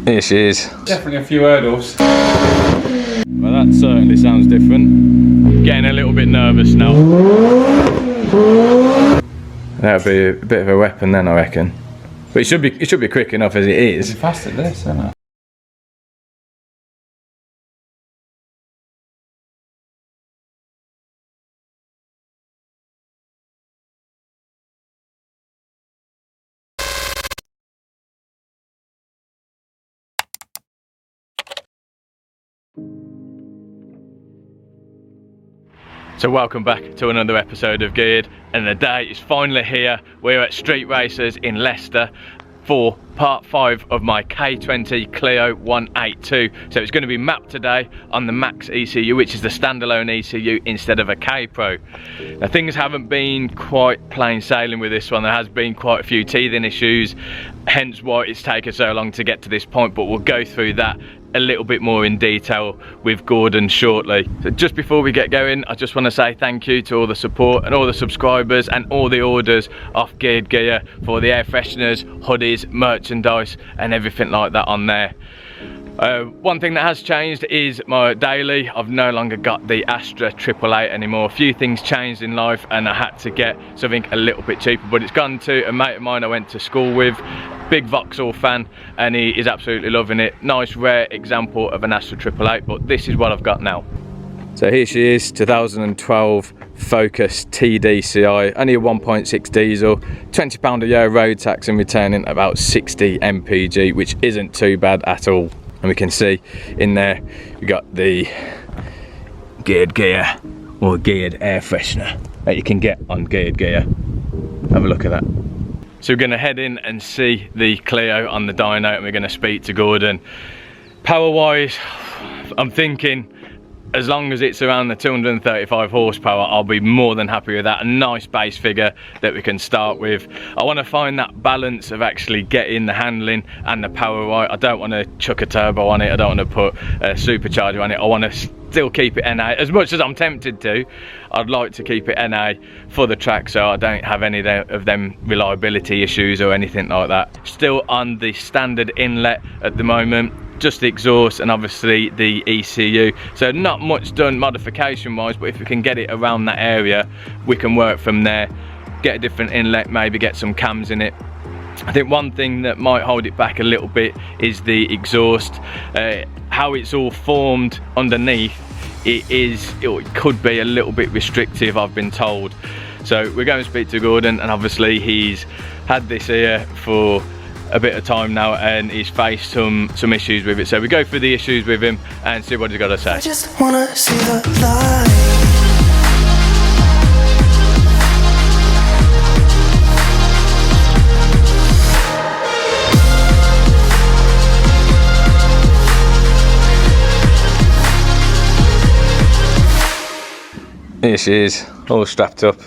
Here she is. Definitely a few hurdles. Well, that certainly sounds different. Getting a little bit nervous now. That'll be a bit of a weapon then, I reckon. But it should be quick enough as it is. It's fast at this, isn't it? So welcome back to another episode of Geared, and the day is finally here. We're at Street Racers in Leicester for part 5 of my K20 Clio 182. So it's going to be mapped today on the MAXX ECU, which is the standalone ECU instead of a K Pro. Now things haven't been quite plain sailing with this one. There has been quite a few teething issues, hence why it's taken so long to get to this point, but we'll go through that a little bit more in detail with Gordon shortly. So just before we get going, I just want to say thank you to all the support and all the subscribers and all the orders off Geared Gear for the air fresheners, hoodies, merchandise and everything like that on there. One thing that has changed is my daily. I've no longer got the Astra 888 anymore. A few things changed in life and I had to get something a little bit cheaper, but it's gone to a mate of mine I went to school with, big Vauxhall fan, and he is absolutely loving it. Nice rare example of an Astra 888, but this is what I've got now. So here she is, 2012 Focus TDCi, only a 1.6 diesel, £20 a year road tax and returning about 60 mpg, which isn't too bad at all. And we can see in there we got the Geared Gear or geared air freshener that you can get on Geared Gear. Have a look at that. So we're going to head in and see the Clio on the dyno, and we're going to speak to Gordon. Power wise, I'm thinking as long as it's around the 235 horsepower, I'll be more than happy with that. A nice base figure that we can start with. I want to find that balance of actually getting the handling and the power right. I don't want to chuck a turbo on it. I don't want to put a supercharger on it. I want to still keep it NA. As much as I'm tempted to, I'd like to keep it NA for the track so I don't have any of them reliability issues or anything like that. Still on the standard inlet at the moment, just the exhaust and obviously the ECU, so not much done modification wise, but if we can get it around that area we can work from there. Get a different inlet, maybe get some cams in it. I think one thing that might hold it back a little bit is the exhaust. How it's all formed underneath, it could be a little bit restrictive, I've been told. So we're going to speak to Gordon, and obviously he's had this here for a bit of time now and he's faced some issues with it. So we go through the issues with him and see what he's got to say. I just wanna see the light. Here she is, all strapped up.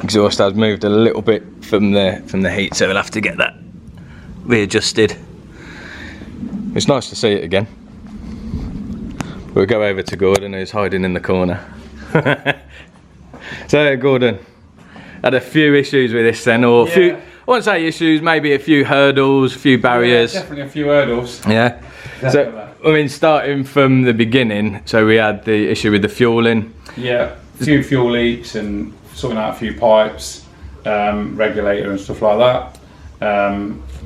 Exhaust has moved a little bit from the heat, so we'll have to get that readjusted. It's nice to see it again. We'll go over to Gordon, who's hiding in the corner. So Gordon, had a few issues with this then, or few, I won't say issues, maybe a few hurdles, a few barriers. Yeah, definitely a few hurdles. Yeah. So I mean, starting from the beginning, so we had the issue with the fueling. Yeah, a few fuel leaks and sorting out a few pipes, regulator and stuff like that.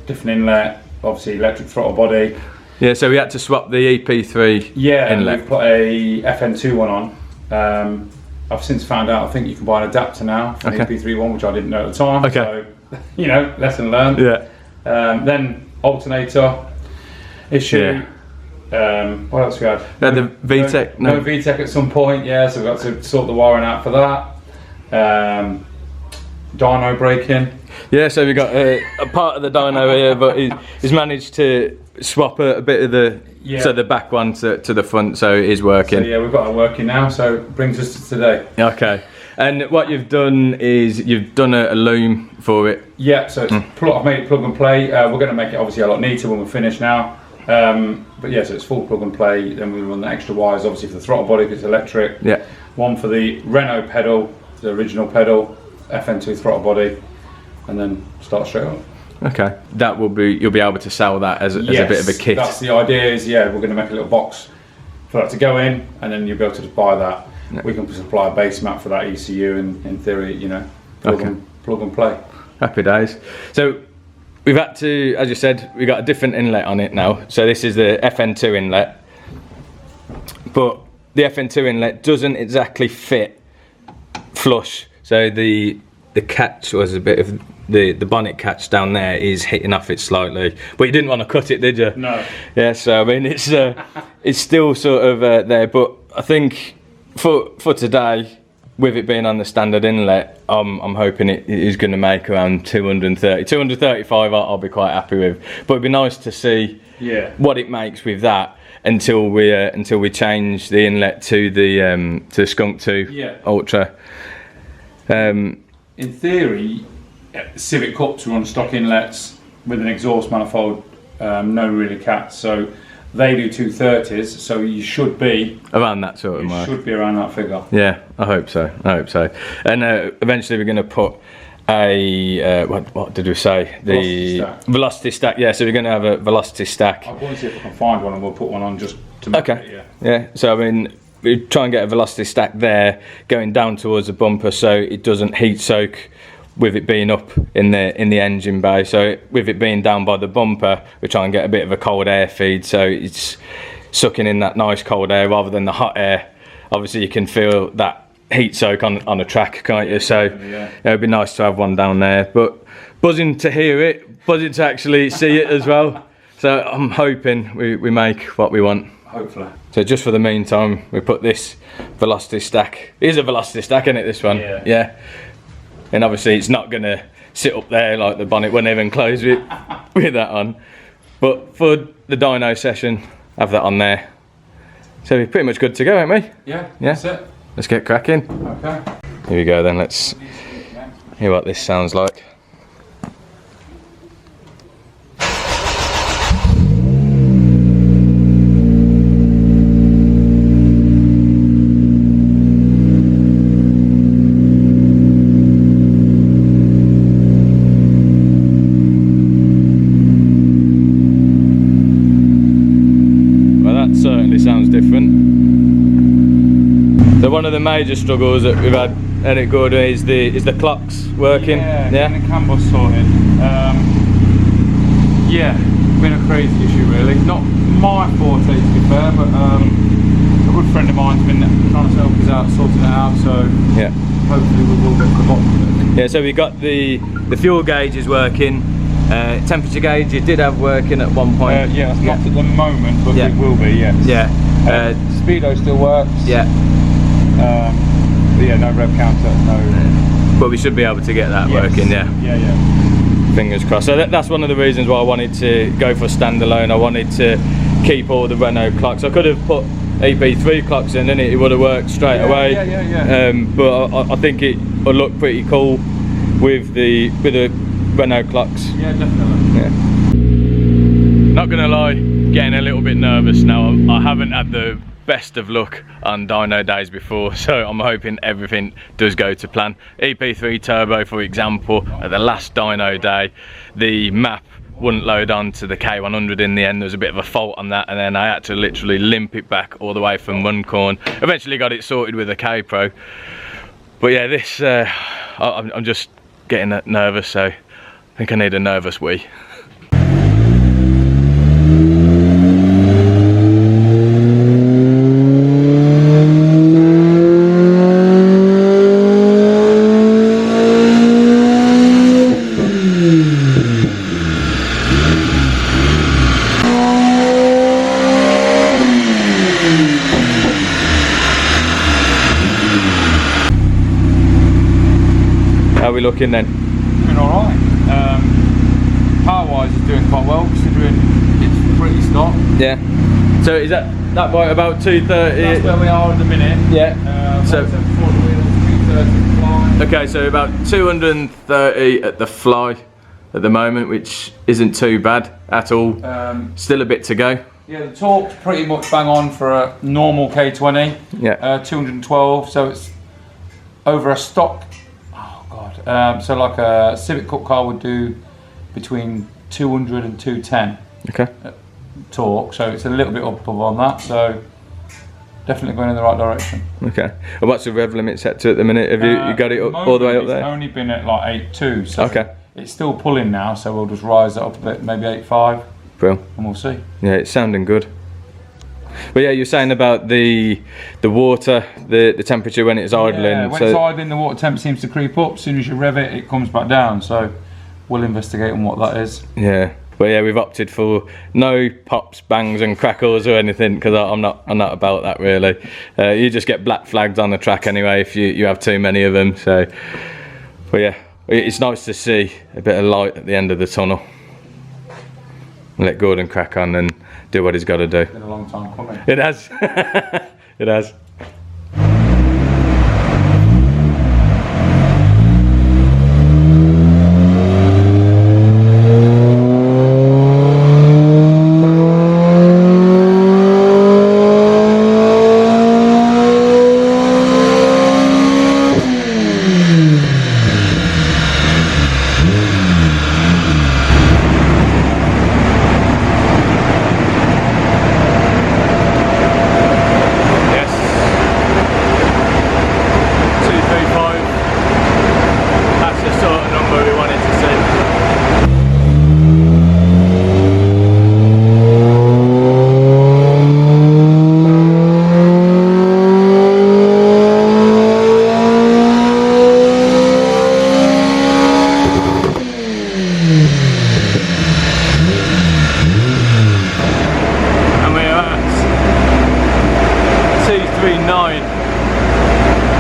Different inlet, obviously electric throttle body. Yeah, so we had to swap the EP3 yeah, inlet. We've put a FN2 one on. I've since found out I think you can buy an adapter now for the EP3 one, which I didn't know at the time. Okay. So, you know, lesson learned. Yeah. Then alternator issue. Yeah. What else we had? The VTEC. No VTEC at some point. Yeah, so we got to sort the wiring out for that. Dyno braking. Yeah, so we got a part of the dyno here, but he's managed to swap a bit of the so the back one to the front, so it is working. So yeah, we've got it working now, so it brings us to today. Okay, and what you've done is you've done a loom for it. Yeah, so it's I've made it plug and play. We're going to make it obviously a lot neater when we're finished now. But yeah, so it's full plug and play. Then we run the extra wires obviously for the throttle body if it's electric. Yeah. One for the Renault pedal, the original pedal, FN2 throttle body, and then start straight up. Okay, that will be, you'll be able to sell that as a bit of a kit. That's the idea. Is we're going to make a little box for that to go in, and then you'll be able to just buy that. Yeah. We can supply a base mat for that ECU, and in theory, you know, plug and play. Happy days. So we've had to, as you said, we got a different inlet on it now. So this is the FN2 inlet, but the FN2 inlet doesn't exactly fit flush. So the catch was a bit of the bonnet catch down there is hitting off it slightly, but you didn't want to cut it, did you? No. Yeah, so I mean it's still sort of there, but I think for today, with it being on the standard inlet, I'm hoping it is going to make around 230, 235. I'll be quite happy with. But it'd be nice to see what it makes with that until we change the inlet to the Skunk 2 Ultra. In theory, Civic Cups run stock inlets with an exhaust manifold, no really cats, so they do 230s, so you should be around that sort of mark. Should be around that figure. Yeah, I hope so. And eventually we're going to put a what did we say? The velocity stack. Yeah, so we're going to have a velocity stack. I'll go and see if I can find one, and we'll put one on just to make it. Yeah. So I mean, we try and get a velocity stack there, going down towards the bumper, so it doesn't heat soak with it being up in the engine bay. So with it being down by the bumper, we try and get a bit of a cold air feed, so it's sucking in that nice cold air rather than the hot air. Obviously you can feel that heat soak on a track, can't you? So it'd be nice to have one down there, but buzzing to hear it, buzzing to actually see it as well. So I'm hoping we make what we want. Hopefully. So just for the meantime, we put this velocity stack. It is a velocity stack, isn't it, this one? Yeah. And obviously it's not going to sit up there like the bonnet won't even close with that on. But for the dyno session, have that on there. So we're pretty much good to go, aren't we? Yeah, that's it. Let's get cracking. Okay. Here we go then, let's hear what this sounds like. Sounds different. So one of the major struggles that we've had at it good is the clocks working. Yeah, the CAN bus sorted. Yeah, been a crazy issue really. Not my forte to be fair, but a good friend of mine's been trying to help us out, sorting it out. So hopefully we will get to the bottom of it. Yeah, so we got the fuel gauge is working. Temperature gauge you did have working at one point. Yeah, it's not at the moment, but it will be, yes. Yeah. Speedo still works. Yeah. But yeah, no rev counter, no. But we should be able to get that working, yeah. Yeah. Fingers crossed. So that's one of the reasons why I wanted to go for standalone. I wanted to keep all the Renault clocks. I could have put EP3 clocks in and it would have worked straight away. Yeah. But I think it would look pretty cool with the Renault clocks. Yeah, definitely. Yeah. Not gonna lie, getting a little bit nervous now. I haven't had the best of luck on dyno days before, so I'm hoping everything does go to plan. EP3 turbo, for example, at the last dyno day, the map wouldn't load onto the K100 in the end. There was a bit of a fault on that, and then I had to literally limp it back all the way from Runcorn. Eventually got it sorted with a K-Pro. But yeah, this, I'm just getting nervous, so I think I need a nervous wee. How are we looking then? Doing alright. Power-wise, it's doing quite well considering it's pretty stock. Yeah. So is that right about 230? That's where we are at the minute. Yeah. So 330 okay, so about 230 at the fly at the moment, which isn't too bad at all. Still a bit to go. Yeah, the torque's pretty much bang on for a normal K20. Yeah. 212, so it's over a stock. Oh god. So like a Civic Cup car would do between 200 and 210 Okay. torque, so it's a little bit up on that, so definitely going in the right direction. Okay. And what's the rev limit set to at the minute? Have you got it up, all the way up there? It's only been at like 8.2, so okay. It's still pulling now, so we'll just rise it up a bit, maybe 8.5. Brilliant. And we'll see. Yeah, it's sounding good. But yeah, you're saying about the water, the temperature when it's idling. Yeah, when it's idling, the water temp seems to creep up. As soon as you rev it, it comes back down. So we'll investigate on what that is. Yeah. But yeah, we've opted for no pops, bangs and crackles or anything, because I'm not about that really. You just get black flags on the track anyway if you have too many of them. So, but yeah, it's nice to see a bit of light at the end of the tunnel. Let Gordon crack on and do what he's got to do. It's been a long time coming. It has. It has.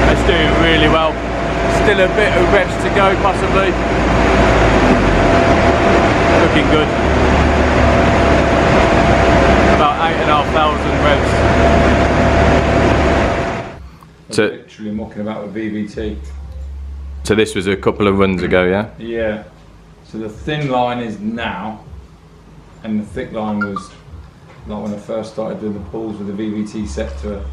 It's doing really well. Still a bit of revs to go possibly. Looking good. About 8,500 revs. So literally mucking about with VVT. So this was a couple of runs ago, yeah? Yeah. So the thin line is now, and the thick line was like when I first started doing the pulls with the VVT set to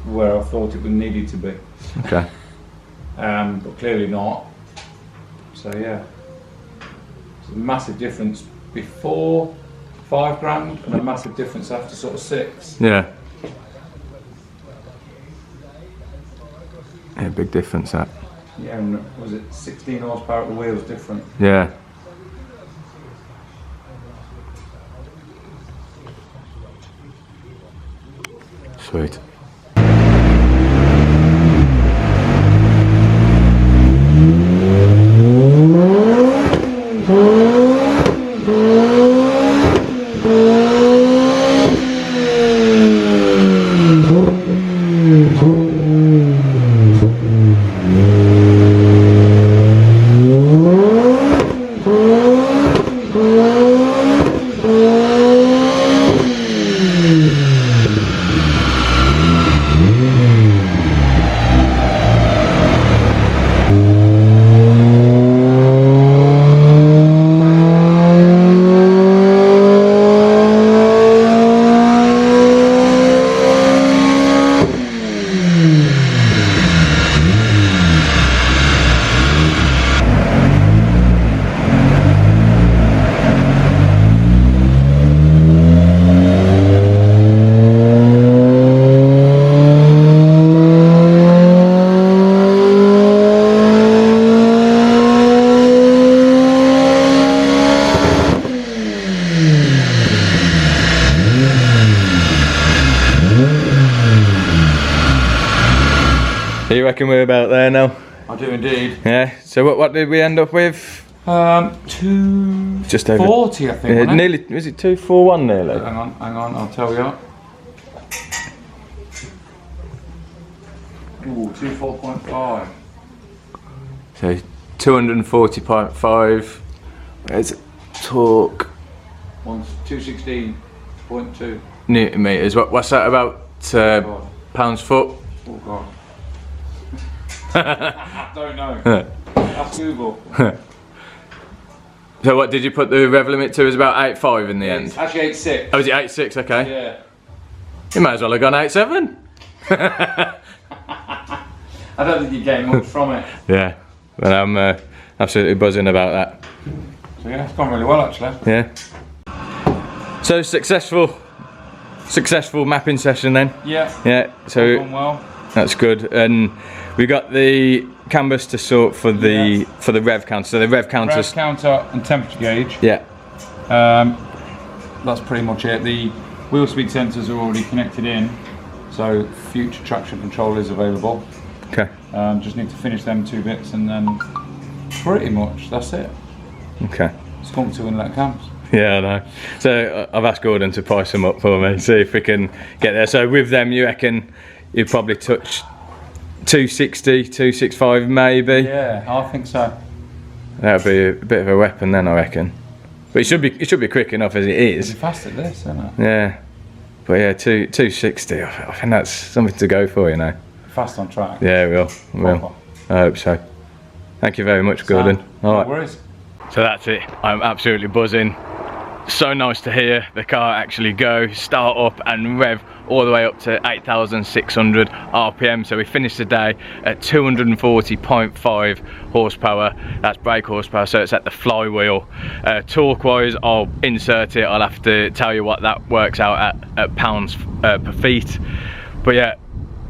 where I thought it would needed to be. Okay. But clearly not. So yeah, it's a massive difference before 5 grand and a massive difference after sort of 6. Yeah. Yeah, big difference that. Yeah, and was it 16 horsepower at the wheels different? Yeah. Sweet. You reckon we're about there now? I do indeed. Yeah. So what did we end up with? 240, just over. I think. Yeah, nearly. Was it 241 nearly? Hang on, I'll tell you. Ooh, 24.5. So 240.5. There's torque. 216.2 Newton meters. What's that about? Pounds foot. Oh god. Don't know. That's Google. So what did you put the rev limit to? It was about 8.5 in the end. It's actually 8.6. Oh, was it 8.6? Okay. Yeah. You might as well have gone 8.7. I don't think you gain much from it. Yeah, but I'm absolutely buzzing about that. So yeah, it's gone really well actually. Yeah. So successful mapping session then. Yeah. Yeah. So gone well. That's good. And we got the canvas to sort for the rev counter. So the rev counter. Rev counter and temperature gauge. Yeah. That's pretty much it. The wheel speed sensors are already connected in, so future traction control is available. Okay. Just need to finish them 2 bits and then pretty much that's it. Okay. It's gone to inlet cams. Yeah, I know. So I've asked Gordon to price them up for me, see if we can get there. So with them, you reckon you'd probably touch 260, 265 maybe? Yeah, I think so. That'd be a bit of a weapon then, I reckon. But it should be quick enough as it is. It'll be fast at this, isn't it? Yeah. But yeah, 260, I think that's something to go for, you know. Fast on track. Yeah, we will. I hope so. Thank you very much, Gordon. No worries. So that's it. I'm absolutely buzzing. So nice to hear the car actually go, start up and rev all the way up to 8,600 RPM. So we finished the day at 240.5 horsepower. That's brake horsepower, so it's at the flywheel. Torque wise, I'll insert it. I'll have to tell you what that works out at pounds per feet. But yeah,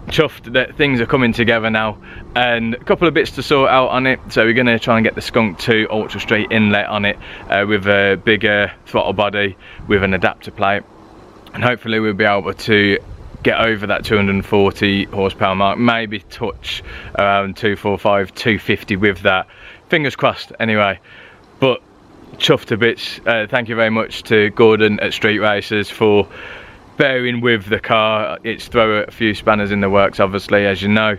chuffed that things are coming together now, and a couple of bits to sort out on it. So we're going to try and get the Skunk 2 Ultra Street inlet on it with a bigger throttle body with an adapter plate, and hopefully we'll be able to get over that 240 horsepower mark, maybe touch around 245, 250 with that. Fingers crossed anyway. But chuffed to bits. Thank you very much to Gordon at Street Racers for bearing with the car. It's thrown a few spanners in the works, obviously, as you know,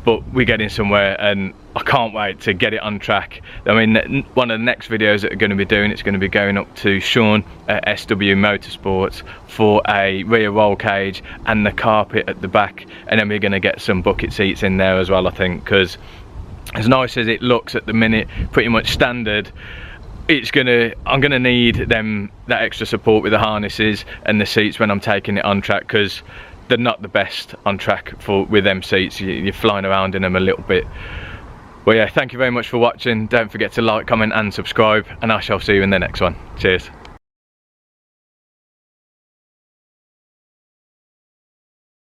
but we're getting somewhere, and I can't wait to get it on track. I mean, one of the next videos that we're going to be doing, it's going to be going up to Sean at SW Motorsports for a rear roll cage and the carpet at the back, and then we're going to get some bucket seats in there as well, I think, because as nice as it looks at the minute, pretty much standard, I'm gonna need that extra support with the harnesses and the seats when I'm taking it on track, because they're not the best on track with them seats. You're flying around in them a little bit. Well yeah, thank you very much for watching. Don't forget to like, comment and subscribe, and I shall see you in the next one. Cheers.